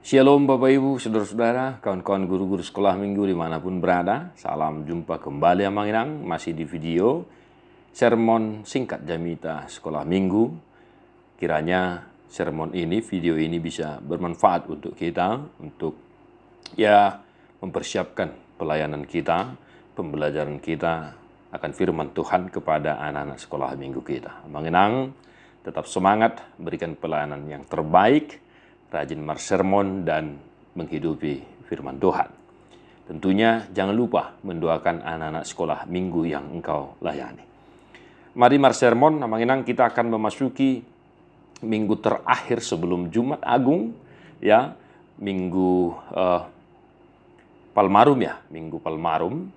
Shalom Bapak Ibu, Saudara-saudara, kawan-kawan guru-guru sekolah minggu dimanapun berada. Salam jumpa kembali Amang Inang, masih di video sermon singkat Jamita sekolah minggu. Kiranya sermon ini, video ini bisa bermanfaat untuk kita, untuk mempersiapkan pelayanan kita, pembelajaran kita akan firman Tuhan kepada anak-anak sekolah minggu kita. Amang Inang tetap semangat, berikan pelayanan yang terbaik, rajin sermon dan menghidupi firman Tuhan. Tentunya jangan lupa mendoakan anak-anak sekolah minggu yang engkau layani. Mari sermon, Amang Inang, kita akan memasuki minggu terakhir sebelum Jumat Agung, ya, minggu Palmarum ya, minggu Palmarum.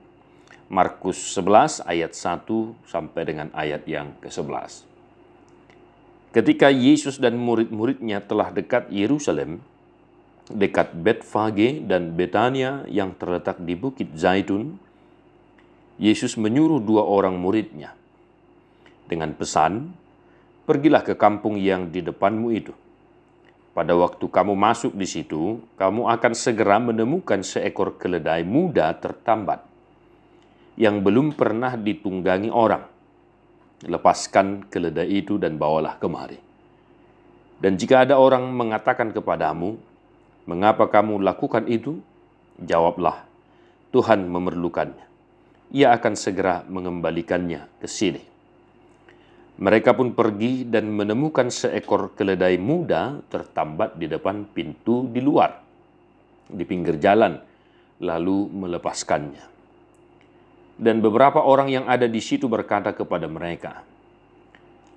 Markus 11 ayat 1 sampai dengan ayat yang ke-11. Ketika Yesus dan murid-muridnya telah dekat Yerusalem, dekat Betfage dan Betania yang terletak di Bukit Zaitun, Yesus menyuruh 2 orang muridnya dengan pesan, "Pergilah ke kampung yang di depanmu itu. Pada waktu kamu masuk di situ, kamu akan segera menemukan seekor keledai muda tertambat yang belum pernah ditunggangi orang. Lepaskan keledai itu dan bawalah kemari. Dan jika ada orang mengatakan kepadamu, 'Mengapa kamu lakukan itu?' Jawablah, 'Tuhan memerlukannya. Ia akan segera mengembalikannya ke sini.' Mereka pun pergi dan menemukan seekor keledai muda tertambat di depan pintu di luar, di pinggir jalan, lalu melepaskannya. Dan beberapa orang yang ada di situ berkata kepada mereka,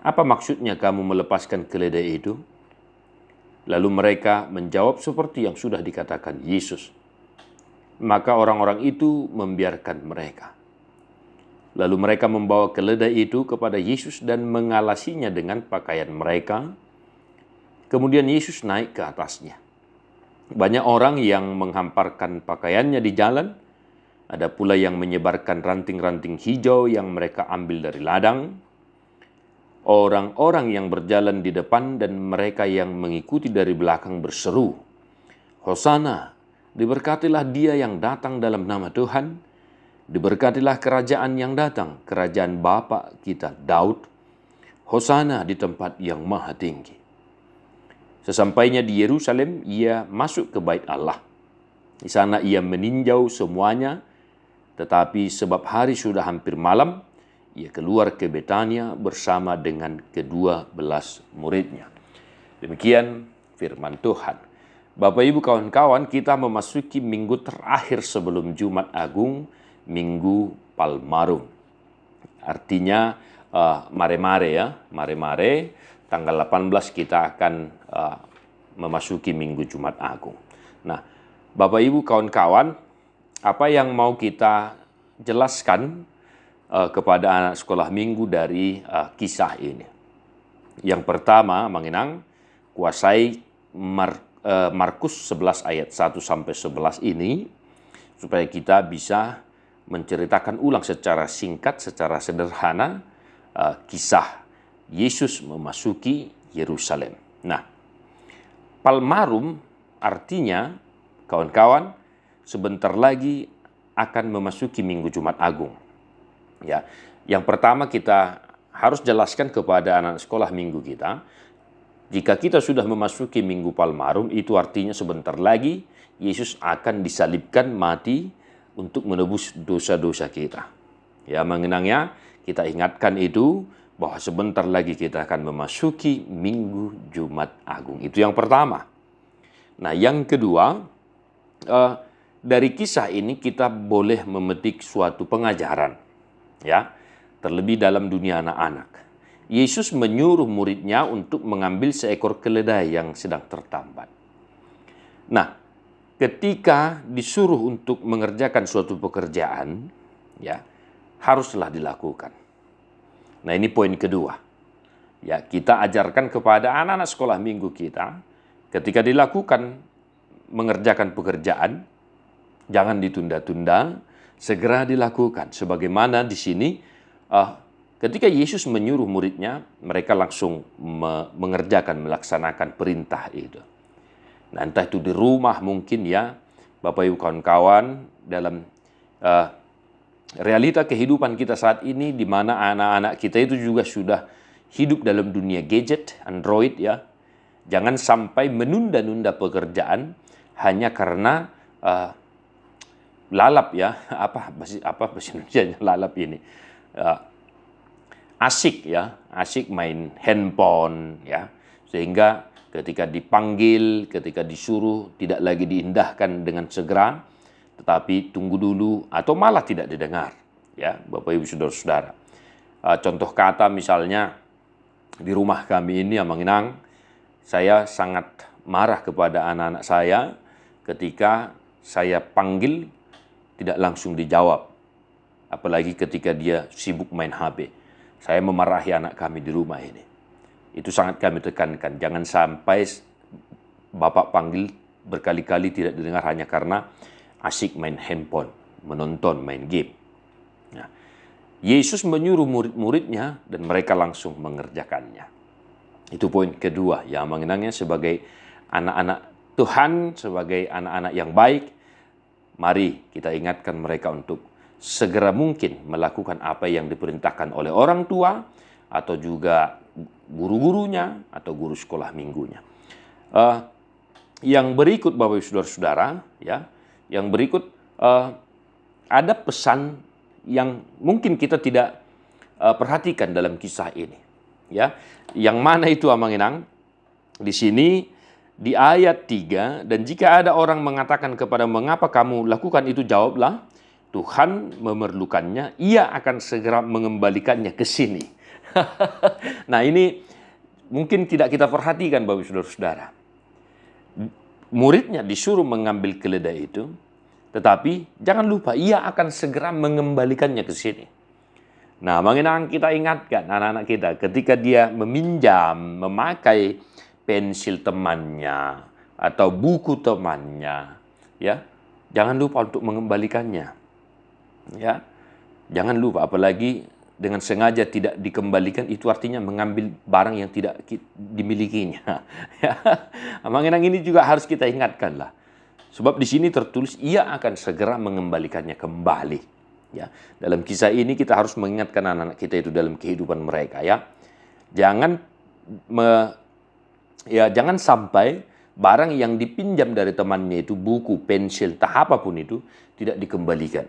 'Apa maksudnya kamu melepaskan keledai itu?' Lalu mereka menjawab seperti yang sudah dikatakan Yesus. Maka orang-orang itu membiarkan mereka. Lalu mereka membawa keledai itu kepada Yesus dan mengalasinya dengan pakaian mereka. Kemudian Yesus naik ke atasnya. Banyak orang yang menghamparkan pakaiannya di jalan. Ada pula yang menyebarkan ranting-ranting hijau yang mereka ambil dari ladang. Orang-orang yang berjalan di depan dan mereka yang mengikuti dari belakang berseru, 'Hosana, diberkatilah dia yang datang dalam nama Tuhan. Diberkatilah kerajaan yang datang, kerajaan Bapa kita Daud. Hosana di tempat yang maha tinggi.' Sesampainya di Yerusalem, ia masuk ke bait Allah. Di sana ia meninjau semuanya. Tetapi sebab hari sudah hampir malam, ia keluar ke Betania bersama dengan ke-12 muridnya." Demikian firman Tuhan. Bapak Ibu kawan-kawan, kita memasuki minggu terakhir sebelum Jumat Agung, Minggu Palmarum. Artinya mare-mare ya, mare-mare, tanggal 18 kita akan memasuki Minggu Jumat Agung. Nah, Bapak Ibu kawan-kawan, apa yang mau kita jelaskan kepada anak sekolah minggu dari kisah ini? Yang pertama, Amang Inang, kuasai Markus 11 ayat 1 sampai 11 ini supaya kita bisa menceritakan ulang secara singkat, secara sederhana kisah Yesus memasuki Yerusalem. Nah, Palmarum artinya, kawan-kawan, sebentar lagi akan memasuki Minggu Jumat Agung. Ya, yang pertama kita harus jelaskan kepada anak sekolah minggu kita, jika kita sudah memasuki Minggu Palmarum, itu artinya sebentar lagi Yesus akan disalibkan mati untuk menebus dosa-dosa kita. Ya, mengenangnya kita ingatkan itu bahwa sebentar lagi kita akan memasuki Minggu Jumat Agung. Itu yang pertama. Nah, yang kedua, dari kisah ini kita boleh memetik suatu pengajaran, ya, terlebih dalam dunia anak-anak. Yesus menyuruh muridnya untuk mengambil seekor keledai yang sedang tertambat. Nah, ketika disuruh untuk mengerjakan suatu pekerjaan, ya, haruslah dilakukan. Nah, ini poin kedua. Ya, kita ajarkan kepada anak-anak sekolah minggu kita, ketika dilakukan mengerjakan pekerjaan, jangan ditunda-tunda, segera dilakukan. Sebagaimana di sini, ketika Yesus menyuruh muridnya, mereka langsung mengerjakan, melaksanakan perintah itu. Nah, entah itu di rumah mungkin ya, Bapak Ibu kawan-kawan, dalam realita kehidupan kita saat ini, di mana anak-anak kita itu juga sudah hidup dalam dunia gadget, Android ya. Jangan sampai menunda-nunda pekerjaan hanya karena lalap ya, apa bahasa Indonesia lalap ini, asik main handphone ya, sehingga ketika dipanggil, ketika disuruh tidak lagi diindahkan dengan segera, tetapi tunggu dulu atau malah tidak didengar ya, Bapak Ibu saudara-saudara. Contoh kata misalnya di rumah kami ini, Amanginang, saya sangat marah kepada anak-anak saya ketika saya panggil tidak langsung dijawab. Apalagi ketika dia sibuk main HP. Saya memarahi anak kami di rumah ini. Itu sangat kami tekankan. Jangan sampai Bapak panggil berkali-kali tidak didengar hanya karena asik main handphone, menonton, main game. Nah, Yesus menyuruh murid-muridnya dan mereka langsung mengerjakannya. Itu poin kedua ya, mengenangnya sebagai anak-anak Tuhan, sebagai anak-anak yang baik, mari kita ingatkan mereka untuk segera mungkin melakukan apa yang diperintahkan oleh orang tua atau juga guru-gurunya atau guru sekolah minggunya. Yang berikut Bapak Ibu saudara-saudara ya, yang berikut ada pesan yang mungkin kita tidak perhatikan dalam kisah ini ya. Yang mana itu, Amanginang? Di sini di ayat 3, dan jika ada orang mengatakan kepada mengapa kamu lakukan itu, jawablah, Tuhan memerlukannya, ia akan segera mengembalikannya ke sini. Nah, ini mungkin tidak kita perhatikan Bapak saudara-saudara. Muridnya disuruh mengambil keledai itu, tetapi jangan lupa ia akan segera mengembalikannya ke sini. Nah, mengenang kita ingatkan anak-anak kita ketika dia meminjam, memakai pensil temannya atau buku temannya, ya, jangan lupa untuk mengembalikannya. Ya, jangan lupa, apalagi dengan sengaja tidak dikembalikan, itu artinya mengambil barang yang tidak dimilikinya. Ya, mengenang ini juga harus kita ingatkan lah. Sebab di sini tertulis ia akan segera mengembalikannya kembali. Ya, dalam kisah ini kita harus mengingatkan anak-anak kita itu dalam kehidupan mereka ya. Jangan sampai barang yang dipinjam dari temannya itu, buku, pensil, entah apapun itu, tidak dikembalikan.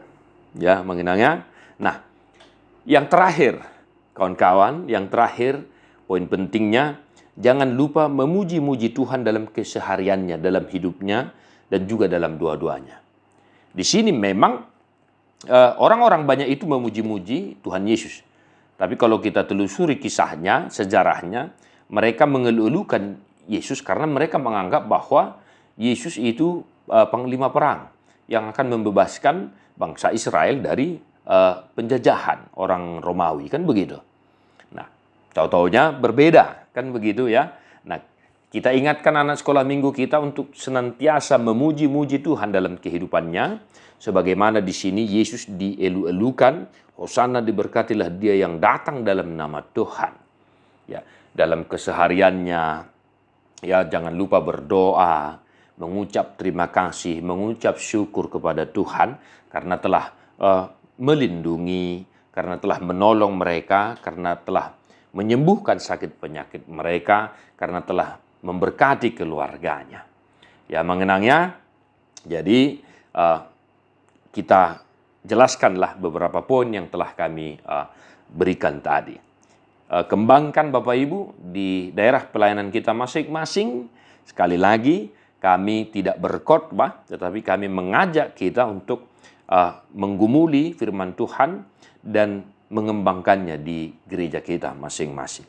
Ya, mengenangnya. Nah, yang terakhir, kawan-kawan, yang terakhir, poin pentingnya, jangan lupa memuji-muji Tuhan dalam kesehariannya, dalam hidupnya, dan juga dalam dua-duanya. Di sini memang orang-orang banyak itu memuji-muji Tuhan Yesus. Tapi kalau kita telusuri kisahnya, sejarahnya, mereka mengeluh-elukan Yesus karena mereka menganggap bahwa Yesus itu panglima perang yang akan membebaskan bangsa Israel dari penjajahan orang Romawi, kan begitu. Nah, tahu-taunya berbeda, kan begitu ya. Nah, kita ingatkan anak sekolah minggu kita untuk senantiasa memuji-muji Tuhan dalam kehidupannya, sebagaimana di sini Yesus dielu-elukan, Hosana diberkatilah dia yang datang dalam nama Tuhan. Ya, dalam kesehariannya, ya jangan lupa berdoa, mengucap terima kasih, mengucap syukur kepada Tuhan karena telah melindungi, karena telah menolong mereka, karena telah menyembuhkan sakit penyakit mereka, karena telah memberkati keluarganya. Ya, mengenangnya, jadi kita jelaskanlah beberapa poin yang telah kami berikan tadi. Kembangkan Bapak Ibu di daerah pelayanan kita masing-masing. Sekali lagi, kami tidak berkhotbah, tetapi kami mengajak kita untuk menggumuli firman Tuhan dan mengembangkannya di gereja kita masing-masing.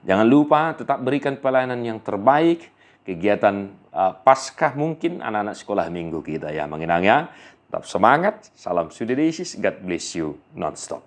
Jangan lupa tetap berikan pelayanan yang terbaik, kegiatan Paskah mungkin anak-anak sekolah minggu kita ya, mengenangnya. Tetap semangat, salam Sudiresis, God bless you non-stop.